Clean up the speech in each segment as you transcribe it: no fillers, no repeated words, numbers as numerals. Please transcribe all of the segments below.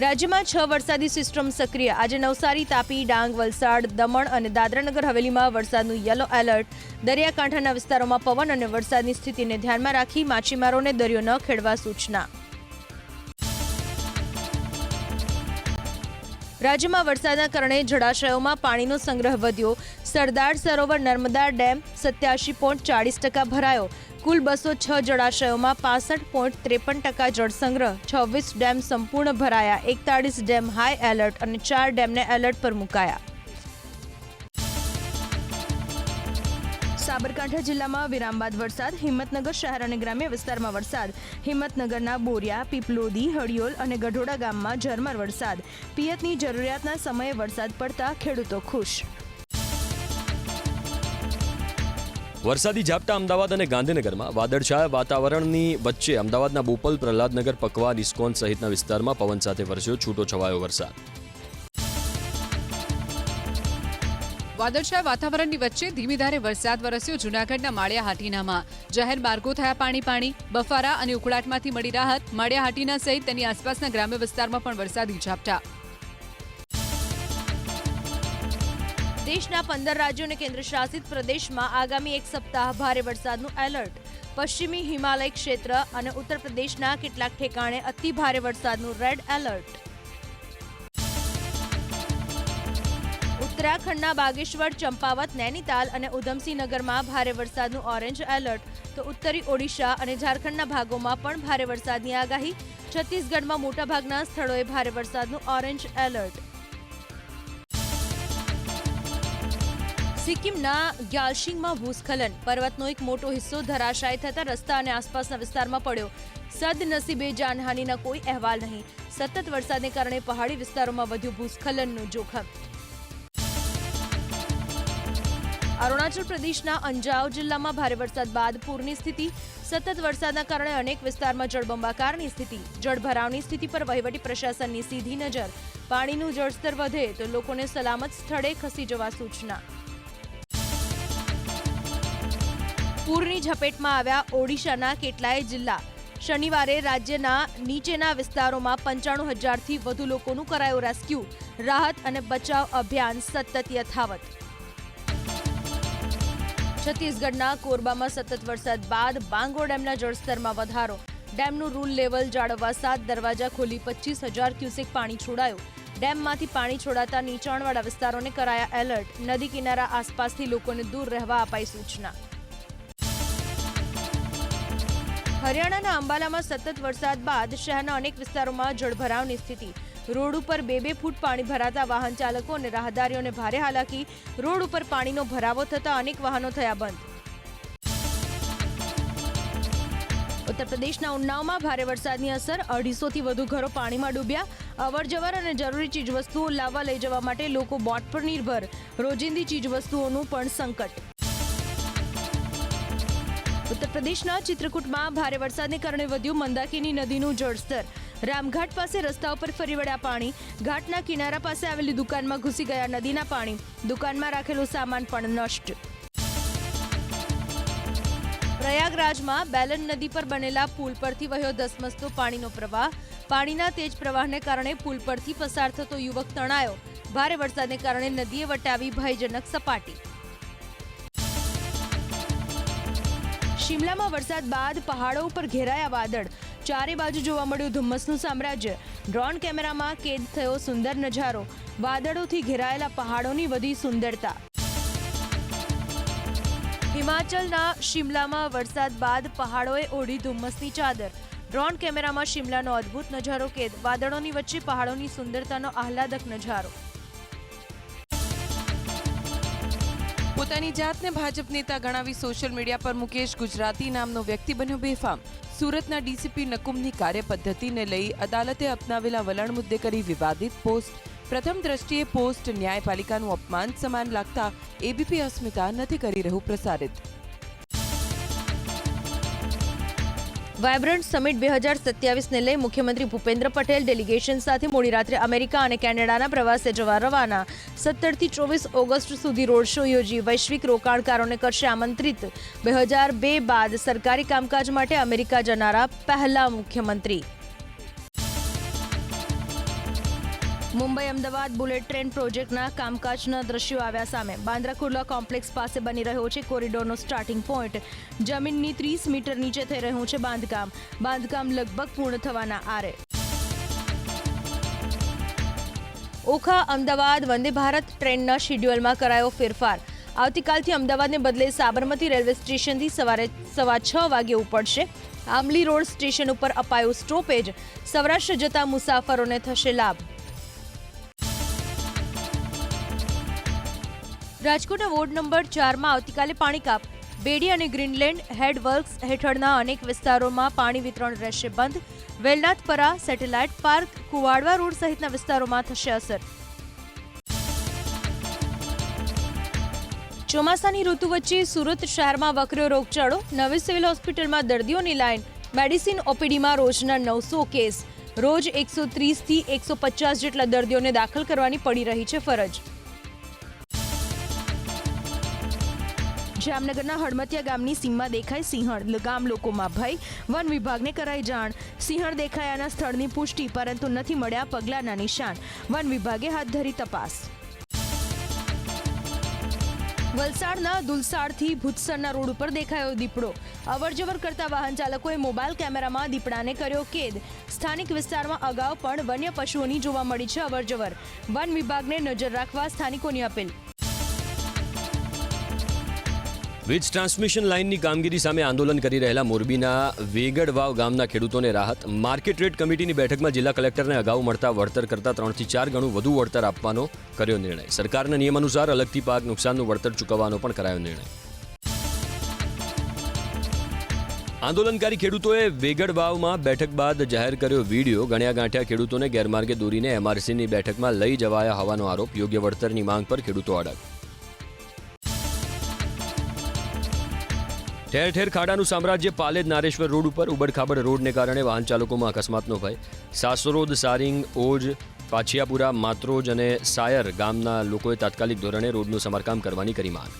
રાજ્યમાં 6 વરસાદી સિસ્ટમ સક્રિય. આજે નવસારી, તાપી, ડાંગ, વલસાડ, દમણ અને દાદરાનગર હવેલીમાં વરસાદનું યલો એલર્ટ. દરિયાકાંઠાના વિસ્તારોમાં પવન અને વરસાદની સ્થિતિને ધ્યાનમાં રાખી માછીમારોને દરિયો ન ખેડવા સૂચના. રાજ્યમાં વરસાદના કારણે જળાશયોમાં પાણીનો સંગ્રહ વધ્યો. સરદાર સરોવર નર્મદા ડેમ 87.40% ભરાયો. કુલ 206 જળાશયોમાં 65.53% જળસંગ્રહ. 26 ડેમ સંપૂર્ણ ભરાયા. 41 ડેમ હાઈ એલર્ટ અને 4 ડેમને એલર્ટ પર મુકાયા. સાબરકાંઠા જિલ્લામાં વિરામ બાદ વરસાદ. હિંમતનગર શહેર અને ગ્રામ્ય વિસ્તારમાં વરસાદ. હિંમતનગરના બોરિયા, પીપલોદી, હડિયોલ અને ગઢોડા ગામમાં ઝરમર વરસાદ. પિયતની જરૂરિયાતના સમયે વરસાદ પડતા ખેડૂતો ખુશ. વરસાદી ઝાપટા અમદાવાદ અને ગાંધીનગરમાં. વાદળછાયા વાતાવરણની વચ્ચે અમદાવાદના બોપલ, પ્રહલાદનગર, પકવાન, ઇસ્કોન સહિતના વિસ્તારમાં પવન સાથે વરસ્યો છૂટો છવાયો વરસાદ. વાદળછાયા વાતાવરણની વચ્ચે ધીમી ધારે વરસાદ વરસ્યો જૂનાગઢના માળિયાહાટીનામાં. જાહેર માર્ગો થયા પાણી. બફારા અને ઉકળાટમાંથી મળી રાહત. માળિયાહાટીના સહિત તેની આસપાસના ગ્રામ્ય વિસ્તારમાં પણ વરસાદી ઝાપટા. દેશના 15 રાજ્યો અને કેન્દ્રશાસિત પ્રદેશમાં આગામી એક સપ્તાહ ભારે વરસાદનું એલર્ટ. પશ્ચિમી હિમાલય ક્ષેત્ર અને ઉત્તર પ્રદેશના કેટલાક ઠેકાણે અતિ ભારે વરસાદનું રેડ એલર્ટ. ઉત્તરાખંડના બાગેશ્વર, ચંપાવત, નૈનીતાલ અને ઉધમસિંહનગરમાં ભારે વરસાદનું ઓરેન્જ એલર્ટ. તો ઉત્તરી ઓડિશા અને ઝારખંડના ભાગોમાં પણ ભારે વરસાદની આગાહી. છત્તીસગઢમાં મોટાભાગના સ્થળોએ ભારે વરસાદનું ઓરેન્જ એલર્ટ. સિક્કિમના ગ્યાલશિંગમાં ભૂસ્ખલન. પર્વતનો એક મોટો હિસ્સો ધરાશાયી થતા રસ્તા અને આસપાસના વિસ્તારમાં પડ્યો. સદનસીબે જાનહાનિના કોઈ અહેવાલ નહીં. સતત વરસાદને કારણે પહાડી વિસ્તારોમાં વધ્યું ભૂસ્ખલનનું જોખમ. અરુણાચલ પ્રદેશના અંજાવ જિલ્લામાં ભારે વરસાદ બાદ પૂરની સ્થિતિ. સતત વરસાદના કારણે અનેક વિસ્તારમાં જળબંબાકારની સ્થિતિ. જળભરાવની સ્થિતિ પર વહીવટી પ્રશાસનની સીધી નજર. પાણીનું જળસ્તર વધે તો લોકોને સલામત સ્થળે ખસી જવા સૂચના. પૂરની ઝપેટમાં આવ્યા ઓડિશાના કેટલાય જિલ્લા. શનિવારે રાજ્યના નીચેના વિસ્તારોમાં 95,000થી વધુ લોકોનું કરાયું રેસ્ક્યુ. રાહત અને બચાવ અભિયાન સતત યથાવત. છત્તીસગઢના કોરબામાં સતત વરસાદ બાદ બાંગો ડેમના જળસ્તરમાં વધારો. ડેમનું રૂલ લેવલ જાળવવા 7 દરવાજા ખોલી 25,000 ક્યુસેક પાણી છોડાયું. ડેમમાંથી પાણી છોડાતા નીચાણવાળા વિસ્તારોને કરાયા એલર્ટ. નદી કિનારા આસપાસથી લોકોને દૂર રહેવા અપાઈ સૂચના. હરિયાણાના અંબાલામાં સતત વરસાદ બાદ શહેરના અનેક વિસ્તારોમાં જળભરાવની સ્થિતિ. રોડ ઉપર 2-2 ફૂટ પાણી ભરાતા વાહન ચાલકો અને રાહદારીઓને ભારે હાલાકી. રોડ ઉપર પાણીનો ભરાવો થતા અનેક વાહનો થયા બંધ. ઉત્તર પ્રદેશના ઉન્નાવમાં ભારે વરસાદની અસર. 250થી વધુ ઘરો પાણીમાં ડૂબ્યા. અવરજવર અને જરૂરી ચીજવસ્તુઓ લાવવા લઈ જવા માટે લોકો બોટ પર નિર્ભર. રોજિંદી ચીજવસ્તુઓનું પણ સંકટ. ઉત્તર પ્રદેશના ચિત્રકૂટમાં ભારે વરસાદને કારણે વધ્યું મંદાકિની નદીનું જળસ્તર. રામઘાટ પાસે રસ્તા ઉપર ફરી વળ્યા પાણી. ઘાટના કિનારા પાસે આવેલી દુકાનમાં ઘૂસી ગયા નદીના પાણી. દુકાનમાં રાખેલો સામાન પણ નષ્ટ. પ્રયાગરાજમાં બેલન નદી પર બનેલા પુલ પરથી વહ્યો ધસમસતો પાણીનો પ્રવાહ. પાણીના તેજ પ્રવાહને કારણે પુલ પરથી પસાર થતો યુવક તણાયો. ભારે વરસાદને કારણે નદીએ વટાવી ભયજનક સપાટી. શિમલામાં વરસાદ બાદ પહાડો ઉપર ઘેરાયા વાદળ. ચારે બાજુ જોવા મળ્યું ધુમ્મસનું સામ્રાજ્ય. ડ્રોન કેમેરામાં કેદ થયો સુંદર નજારો. વાદળોથી ઘેરાયેલા પહાડોની વધી સુંદરતા. હિમાચલના શિમલામાં વરસાદ બાદ પહાડોએ ઓઢી ધુમ્મસની ચાદર. ડ્રોન કેમેરામાં શિમલાનો અદ્ભુત નજારો કેદ. વાદળોની વચ્ચે પહાડોની સુંદરતાનો આહલાદક નજારો. પોતાની જાતને ભાજપ નેતા ગણાવી સોશિયલ મીડિયા પર મુકેશ ગુજરાતી નામનો વ્યક્તિ બન્યો બેફામ. સુરતના ડીસીપી નકુમની કાર્યપદ્ધતિને લઈ અદાલતે અપનાવેલા વલણ મુદ્દે કરી વિવાદિત પોસ્ટ. પ્રથમ દ્રષ્ટિએ પોસ્ટ ન્યાયપાલિકાનું અપમાન સમાન લાગતા એબીપી અસ્મિતા નથી કરી રહ્યું પ્રસારિત. વાયબ્રન્ટ સમિટ 2027ને લઈ મુખ્યમંત્રી ભૂપેન્દ્ર પટેલ ડેલિગેશન સાથે મોડી રાત્રે અમેરિકા અને કેનેડાના પ્રવાસે જવા રવાના. 17થી 24 ઓગસ્ટ સુધી રોડ શો યોજી વૈશ્વિક રોકાણકારોને કરશે આમંત્રિત. 2002 બાદ સરકારી કામકાજ માટે અમેરિકા જનારા પહેલા મુખ્યમંત્રી. મુંબઈ અમદાવાદ બુલેટ ટ્રેન પ્રોજેક્ટના કામકાજના દ્રશ્યો આવ્યા સામે. બાંદ્રા કુર્લા કોમ્પ્લેક્સ પાસે બની રહ્યો છે કોરિડોરનો સ્ટાર્ટિંગ પોઈન્ટ. જમીનની 30 મીટર નીચે થઈ રહ્યું છે બાંધકામ. બાંધકામ લગભગ પૂર્ણ થવાના આરે. ઓખા અમદાવાદ વંદે ભારત ટ્રેનના શેડ્યુલમાં કરાયો ફેરફાર. આવતીકાલથી અમદાવાદને બદલે સાબરમતી રેલવે સ્ટેશનથી સવારે 6:15 વાગે ઉપડશે. આમલી રોડ સ્ટેશન ઉપર અપાયું સ્ટોપેજ. સૌરાષ્ટ્ર જતા મુસાફરોને થશે લાભ. રાજકોટના વોર્ડ નંબર 4માં આવતીકાલે પાણી કાપ. બેડી અને ગ્રીનલેન્ડ હેડ વર્ક્સ હેઠળના અનેક વિસ્તારોમાં પાણી વિતરણ રહેશે બંધ. વેલનાથપરા, સેટેલાઇટ પાર્ક, કુવાડવા રોડ સહિતના વિસ્તારોમાં થશે અસર. ચોમાસાની ઋતુ વચ્ચે સુરત શહેરમાં વકર્યો રોગચાળો. નવી સિવિલ હોસ્પિટલમાં દર્દીઓની લાઇન. મેડિસિન ઓપીડીમાં રોજના 900 કેસ. રોજ 130થી 150 જેટલા દર્દીઓને દાખલ કરવાની પડી રહી છે ફરજ. જામનગરના હળમતિયા ગામની સીમમાં દેખાય સિંહણ. ગામ લોકોમાં ભય. વન વિભાગને કરાઈ જાણ. સિંહણ દેખાયાના સ્થળની પુષ્ટિ, પરંતુ નથી મળ્યા પગલાંના નિશાન. વન વિભાગે હાથ ધરી તપાસ. વલસાડના દુલસાડથી ભૂતસરના રોડ ઉપર દેખાયો દીપડો. અવરજવર કરતા વાહન ચાલકોએ મોબાઈલ કેમેરામાં દીપડાને કર્યો કેદ. સ્થાનિક વિસ્તારમાં અગાઉ પણ વન્ય પશુઓની જોવા મળી છે અવરજવર. વન વિભાગને નજર રાખવા સ્થાનિકોની અપીલ. વીજ ટ્રાન્સમિશન લાઇનની કામગીરી સામે આંદોલન કરી રહેલા મોરબીના વેગડવાવ ગામના ખેડૂતોને રાહત. માર્કેટ રેટ કમિટીની બેઠકમાં જિલ્લા કલેક્ટરને અગાઉ મળતા વળતર કરતાં 3 થી 4 ગણું વધુ વળતર આપવાનો કર્યો નિર્ણય. સરકારના નિયમ અનુસાર અલગથી પાક નુકસાનનું વળતર ચૂકવવાનો પણ કરાયો નિર્ણય. આંદોલનકારી ખેડૂતોએ વેગડવાવમાં બેઠક બાદ જાહેર કર્યો વિડીયો. ગણ્યા ગાંઠ્યા ખેડૂતોને ગેરમાર્ગે દોરીને એમઆરસીની બેઠકમાં લઈ જવાયા હોવાનો આરોપ. યોગ્ય વળતરની માંગ પર ખેડૂતો અડગ. ઠેર ઠેર ખાડાનું સામ્રાજ્ય. પાલેજ નારેશ્વર રોડ ઉપર ઉબડખાબડ રોડને કારણે વાહન ચાલકોમાં અકસ્માતનો ભય. સાસરોદ, સારિંગ, ઓજ, પાછિયાપુરા, માત્રોજ અને સાયર ગામના લોકોએ તાત્કાલિક ધોરણે રોડનું સમારકામ કરવાની કરી માંગ.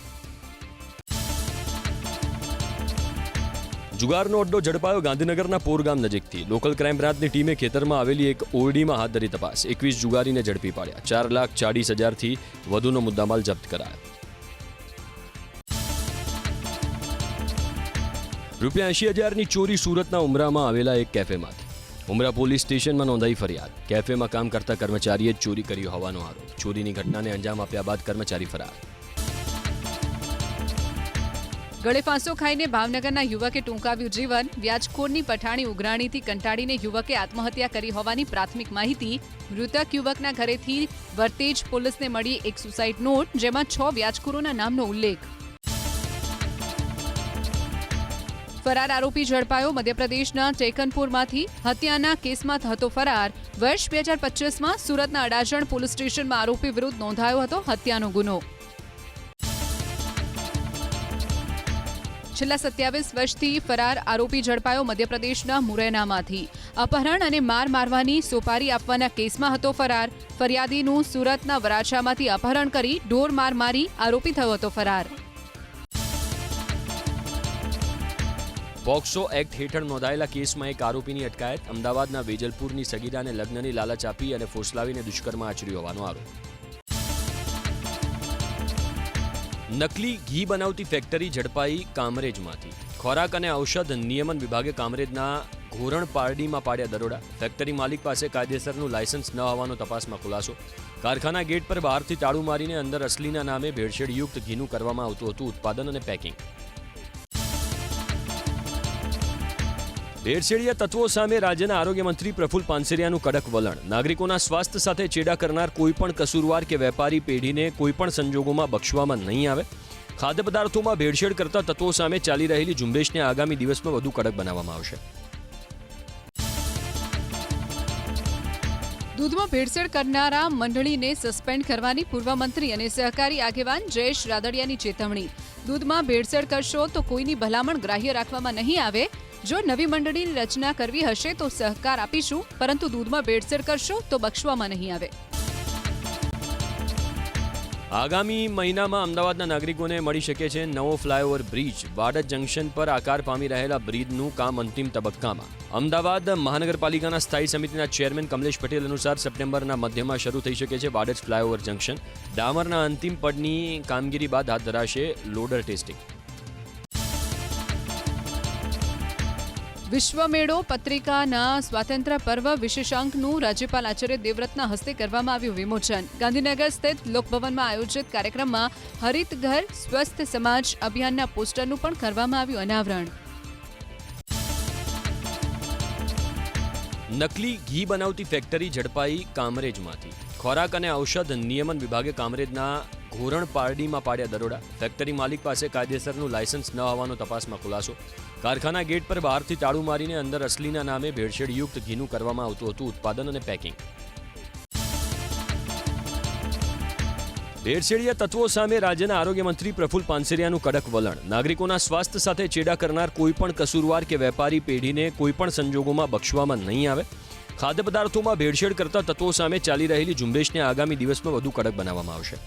જુગારનો અડ્ડો ઝડપાયો ગાંધીનગરના પોરગામ નજીકથી. લોકલ ક્રાઇમ બ્રાન્ચની ટીમે ખેતરમાં આવેલી એક ઓરડીમાં હાથ ધરી તપાસ. 21 જુગારીને ઝડપી પાડ્યા. 4,40,000થી વધુનો મુદ્દામાલ જપ્ત કરાયો. ₹80,000ની ચોરી સુરતના ઉમરામાં આવેલા એક કેફેમાંથી. ઉમરા પોલીસ સ્ટેશનમાં નોંધાઈ ફરિયાદ. કેફેમાં કામ કરતા કર્મચારીએ જ ચોરી કરી હોવાનો આરોપ. ચોરીની ઘટનાને અંજામ આપ્યા બાદ કર્મચારી ફરાર. ગળે ફાંસો ખાઈને ભાવનગરના યુવકે ટૂંકાવ્યું જીવન. વ્યાજખોરની પઠાણી ઉઘરાણીથી કંટાળીને યુવકે આત્મહત્યા કરી હોવાની પ્રાથમિક માહિતી. મૃતક યુવકના ઘરેથી વર્તેજ પોલીસને મળી એક સુસાઇડ નોટ, જેમાં 6 વ્યાજખોરોના નામનો ઉલ્લેખ. ફરાર આરોપી ઝડપાયો. મધ્યપ્રદેશના ટેકનપુરમાંથી હત્યાના કેસમાં હતો ફરાર. વર્ષ 2025માં સુરતના અડાજણ પોલીસ સ્ટેશનમાં આરોપી વિરુદ્ધ નોંધાયો હતો હત્યાનો ગુનો. છેલ્લા 27 વર્ષથી ફરાર આરોપી ઝડપાયો. મધ્યપ્રદેશના મુરૈનામાંથી અપહરણ અને મારવાની સોપારી આપવાના કેસમાં હતો ફરાર. ફરિયાદીનું સુરતના વરાછામાંથી અપહરણ કરી ઢોર મારી આરોપી થયો હતો ફરાર. પોક્સો એક્ટ હેઠળ નોંધાયેલા કેસમાં એક આરોપીની અટકાયત. અમદાવાદના વેજલપુરની સગીરાને લગ્નની લાલચ આપી અને ફોસલાવીને દુષ્કર્મ આચર્યું હોવાનો આરોપ. નકલી ઘી બનાવતી ફેક્ટરી ઝડપાઈ કામરેજમાંથી. ખોરાક અને ઔષધ નિયમન વિભાગે કામરેજના ઘોરણ પારડીમાં પાડ્યા દરોડા. ફેક્ટરી માલિક પાસે કાયદેસરનું લાયસન્સ ન હોવાનો તપાસમાં ખુલાસો. કારખાના ગેટ પર બહારથી તાળું મારીને અંદર અસલીના નામે ભેળસેળયુક્ત ઘીનું કરવામાં આવતું હતું ઉત્પાદન અને પેકિંગ. ભેળસેળિયા તત્વો સામે રાજ્યના આરોગ્ય મંત્રી પ્રફુલ પાનસેરિયાનું કડક વલણ. નાગરિકોના સ્વાસ્થ્ય સાથે ચેડા કરનાર કોઈપણ કસૂરવાર કે વેપારી પેઢીને કોઈપણ સંજોગોમાં બક્ષવામાં નહીં આવે. ખાદ્ય પદાર્થોમાં ભેળસેળ કરતા તત્વો સામે ચાલી રહેલી ઝુંબેશને આગામી દિવસમાં વધુ કડક બનાવવામાં આવશે. દૂધમાં ભેળસેળ કરનારા મંડળીને સસ્પેન્ડ કરવાની પૂર્વ મંત્રી અને સહકારી આગેવાન જયેશ રાદડિયાની ચેતવણી. દૂધમાં ભેળસેળ કરશો તો કોઈની ભલામણ ગ્રાહ્ય રાખવામાં નહીં આવે. જો નવી મંડળીની રચના કરવી હશે તો સહકાર આપીશું, પરંતુ દૂધમાં ભેળસેળ કરશો તો બક્ષવામાં નહીં આવે. આગામી મહિનામાં અમદાવાદના નાગરિકોને મળી શકે છે નવો ફ્લાયઓવર બ્રિજ. વાડજ જંકશન પર આકાર પામી રહેલા બ્રિજનું કામ અંતિમ તબક્કામાં. અમદાવાદ મહાનગરપાલિકાના સ્થાયી સમિતિના ચેરમેન કમલેશ પટેલ અનુસાર સપ્ટેમ્બરના મધ્યમાં શરૂ થઈ શકે છે વાડજ ફ્લાયઓવર જંકશન. ડામરના અંતિમ પડની કામગીરી બાદ હાથ ધરાશે લોડર ટેસ્ટિંગ. વિશ્વ મેળો પત્રિકાના સ્વાતંત્ર્ય પર્વ વિશેષાંકનું રાજ્યપાલ આચાર્ય દેવવ્રતના હસ્તે કરવામાં આવ્યું વિમોચન. ગાંધીનગર સ્થિત લોકભવનમાં આયોજિત કાર્યક્રમમાં હરિત ઘર સ્વસ્થ સમાજ અભિયાનના પોસ્ટરનું પણ કરવામાં આવ્યું અનાવરણ. નકલી ઘી બનાવતી ફેક્ટરી ઝડપાઈ કામરેજમાંથી. ખોરાક અને ઔષધ નિયમન વિભાગે કામરેજના ઘોરણ પારડીમાં પાડ્યા દરોડા. ફેક્ટરી માલિક પાસે કાયદેસરનું લાયસન્સ ન હોવાનો તપાસમાં ખુલાસો. કારખાના ગેટ પર બહારથી તાળું મારીને અંદર અસલીના નામે ભેળસેળયુક્ત ઘીનું કરવામાં આવતું હતું ઉત્પાદન અને પેકિંગ. ભેળસેળિયા તત્વો સામે રાજ્યના આરોગ્ય મંત્રી પ્રફુલ પાનસેરિયાનું કડક વલણ. નાગરિકોના સ્વાસ્થ્ય સાથે ચેડા કરનાર કોઈપણ કસૂરવાર કે વેપારી પેઢીને કોઈપણ સંજોગોમાં બક્ષવામાં નહીં આવે. ખાદ્ય પદાર્થોમાં ભેળસેળ કરતા તત્વો સામે ચાલી રહેલી ઝુંબેશને આગામી દિવસમાં વધુ કડક બનાવવામાં આવશે.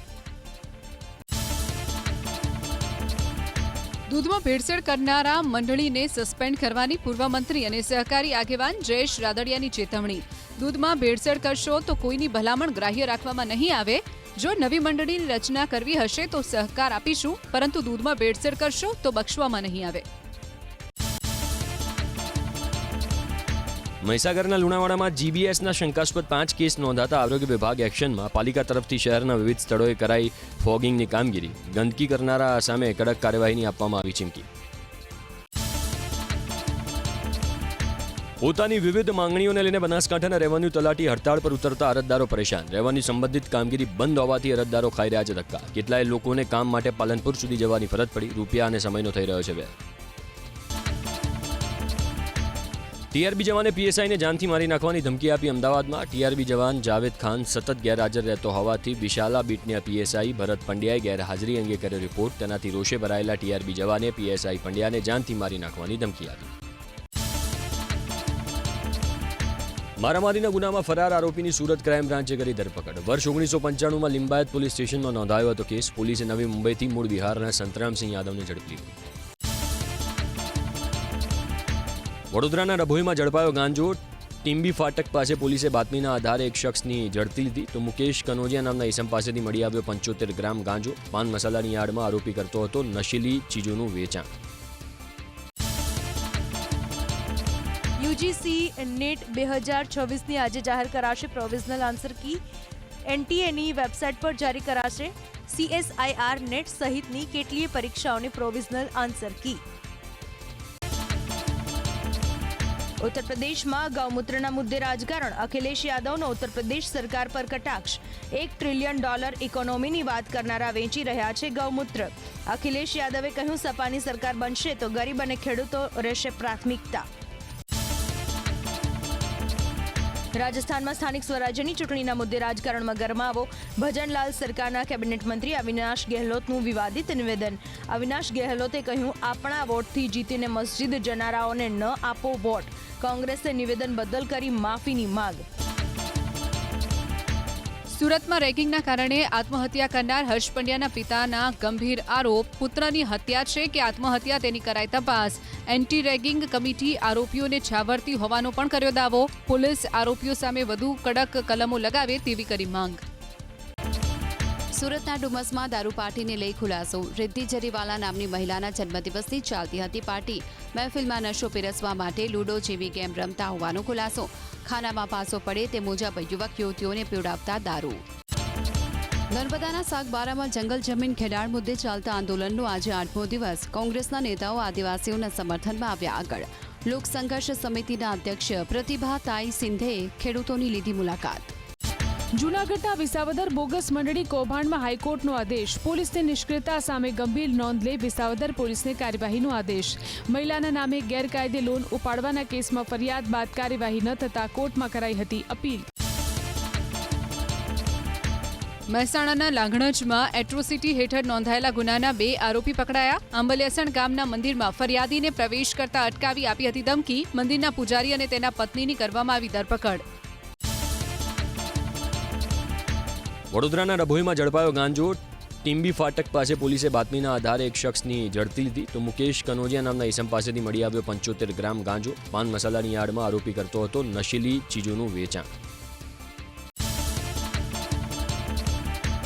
દૂધમાં ભેળસેળ કરનારા મંડળીને સસ્પેન્ડ કરવાની પૂર્વ મંત્રી અને સહકારી આગેવાન જયેશ રાદડિયાની ચેતવણી. દૂધમાં ભેળસેળ કરશો તો કોઈની ભલામણ ગ્રાહ્ય રાખવામાં નહીં આવે. જો નવી મંડળીની રચના કરવી હશે તો સહકાર આપીશું, પરંતુ દૂધમાં ભેળસેળ કરશો તો બક્ષવામાં નહીં આવે. મહીસાગરના લુણાવાડામાં જીબીએસના શંકાસ્પદ 5 કેસ નોંધાતા આરોગ્ય વિભાગ એક્શનમાં. પાલિકા તરફથી શહેરના વિવિધ સ્થળોએ કરાઈ ફોગિંગની કામગીરી. ગંદકી કરનારા સામે કડક કાર્યવાહીની આપવામાં આવી ચીમકી. પોતાની વિવિધ માંગણીઓને લઈને બનાસકાંઠાના રેવન્યુ તલાટી હડતાળ પર ઉતરતા અરજદારો પરેશાન. રેવન્યુ સંબંધિત કામગીરી બંધ હોવાથી અરજદારો ખાઈ રહ્યા છે ધક્કા. કેટલાય લોકોને કામ માટે પાલનપુર સુધી જવાની ફરજ પડી. રૂપિયા અને સમયનો થઈ રહ્યો છે વ્યય. ટીઆરબી જવાને પીએસઆઈને જાનથી મારી નાખવાની ધમકી આપી અમદાવાદમાં. ટીઆરબી જવાન જાવેદ ખાન સતત ગેરહાજર રહેતો હોવાથી વિશાલા બીટના પીએસઆઈ ભરત પંડ્યાએ ગેરહાજરી અંગે કર્યો રિપોર્ટ. તેનાથી રોષે ભરાયેલા ટીઆરબી જવાને પીએસઆઈ પંડ્યાને જાનથી મારી નાખવાની ધમકી આપી. મારામારીના ગુનામાં ફરાર આરોપીની સુરત ક્રાઇમ બ્રાન્ચે કરી ધરપકડ. વર્ષ 1995માં લિંબાયત પોલીસ સ્ટેશનમાં નોંધાયો હતો કેસ. પોલીસે નવી મુંબઈથી મૂળ બિહારના સંતરામસિંહ યાદવને ઝડપી લીધો. વડોદરાના ડભોઈમાં ઝડપાયો ગાંજો. ટીમ્બી ફાટક પાસે પોલીસે બાતમીના આધારે એક શખ્સની ઝડપી લીધી. તો મુકેશ કનોજિયા નામના ઈસમ પાસેથી મળી આવ્યો 75 ગ્રામ ગાંજો. પાન મસાલાની આડમાં આરોપી કરતો હતો નશીલી ચીજોનું વેચાણ. યુજીસી નેટ 2026ની આજે જાહેર કરાશે પ્રોવિઝનલ આન્સર કી. એનટીએની વેબસાઇટ પર જારી કરાશે CSIR નેટ સહિતની કેટલીય પરીક્ષાઓની પ્રોવિઝનલ આન્સર કી. ઉત્તર પ્રદેશમાં ગૌમૂત્રના મુદ્દે રાજકારણ. અખિલેશ યાદવનો ઉત્તર પ્રદેશ સરકાર પર કટાક્ષ. $1 ટ્રિલિયન ઇકોનોમીની વાત કરનારા વેચી રહ્યા છે ગૌમૂત્ર. અખિલેશ યાદવે કહ્યું સપાની સરકાર બનશે તો ગરીબ અને ખેડૂતો રહેશે પ્રાથમિકતા. રાજસ્થાનમાં સ્થાનિક સ્વરાજ્યની ચૂંટણીના મુદ્દે રાજકારણમાં ગરમાવો. ભજનલાલ સરકારના કેબિનેટ મંત્રી અવિનાશ ગેહલોતનું વિવાદિત નિવેદન. અવિનાશ ગેહલોતે કહ્યું આપણા વોટથી જીતીને મસ્જિદ જનારાઓને ન આપો વોટ. કોંગ્રેસે નિવેદન બદલ કરી માફીની માંગ. સુરતમાં રેગિંગના કારણે આત્મહત્યા કરનાર હર્ષ પંડ્યાના પિતાના ગંભીર આરોપ. પુત્રની હત્યા છે કે આત્મહત્યા તેની કરાઈ તપાસ. એન્ટી રેગિંગ કમિટી આરોપીઓને છાવરતી હોવાનો પણ કર્યો દાવો. પોલીસ આરોપીઓ સામે વધુ કડક કલમો લગાવે તેવી કરી માંગ. સુરતના ડુમસમાં દારૂ પાર્ટીને લઈ ખુલાસો. રિદ્ધિ જરીવાલા નામની મહિલાના જન્મદિવસની ચાલતી હતી પાર્ટી. મહેફિલમાં નશો પીરસવા માટે લૂડો જેવી ગેમ રમતા હોવાનો ખુલાસો. ખાનામાં પાસો પડે તે મુજબ યુવક યુવતીઓને પીવડાવતા દારૂ. નર્મદાના સાગબારામાં જંગલ જમીન ખેડાણ મુદ્દે ચાલતા આંદોલનનો આજે 8મો દિવસ. કોંગ્રેસના નેતાઓ આદિવાસીઓના સમર્થનમાં આવ્યા આગળ. લોક સંઘર્ષ સમિતિના અધ્યક્ષ પ્રતિભા તાઈ સિંધેએ ખેડૂતોની લીધી મુલાકાત. જૂનાગઢના વિસાવદર બોગસ મંડળી કૌભાંડમાં હાઈકોર્ટનો આદેશ. પોલીસની નિષ્ક્રિયતા સામે ગંભીર નોંધ લે વિસાવદર પોલીસને કાર્યવાહીનો આદેશ. મહિલાના નામે ગેરકાયદે લોન ઉપાડવાના કેસમાં ફરિયાદ બાદ કાર્યવાહી ન થતા કોર્ટમાં કરાઈ હતી અપીલ. મહેસાણાના લાંઘણજમાં એટ્રોસિટી હેઠળ નોંધાયેલા ગુનાના 2 આરોપી પકડાયા. આંબલિયાસણ ગામના મંદિરમાં ફરિયાદીને પ્રવેશ કરતા અટકાવી આપી હતી ધમકી. મંદિરના પૂજારી અને તેના પત્નીની કરવામાં આવી ધરપકડ. વડોદરાના ડભોઈમાં ઝડપાયો ગાંજો. ટીમ્બી ફાટક પાસે પોલીસે બાતમીના આધારે એક શખ્સની ઝડપી લીધી તો મુકેશ કનોજિયા નામના ઈસમ પાસેથી મળી આવ્યો 75 ગ્રામ ગાંજો. પાન મસાલાની આડમાં આરોપી કરતો હતો નશીલી ચીજોનું વેચાણ.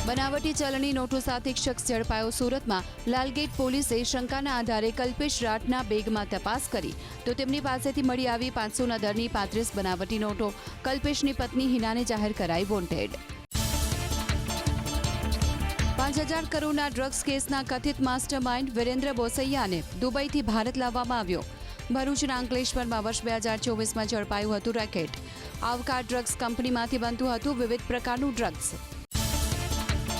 બનાવટી ચલણી નોટો સાથે એક શખ્સ ઝડપાયો. સુરતમાં લાલગેટ પોલીસે શંકાના આધારે કલ્પેશ રાઠના બેગમાં તપાસ કરી તો તેમની પાસેથી મળી આવી 500ના દરની 35 બનાવટી નોટો. કલ્પેશની પત્ની હિનાને જાહેર કરાઈ વોન્ટેડ. 5,000 કરોડના ડ્રગ્સ કેસના કથિત માસ્ટર માઇન્ડ વિરેન્દ્ર બોસૈયાને દુબઈથી ભારત લાવવામાં આવ્યો. ભરૂચના અંકલેશ્વરમાં વર્ષ 2024માં ઝડપાયું હતું રેકેટ. આવકાર ડ્રગ્સ કંપનીમાંથી બનતું હતું વિવિધ પ્રકારનું ડ્રગ્સ.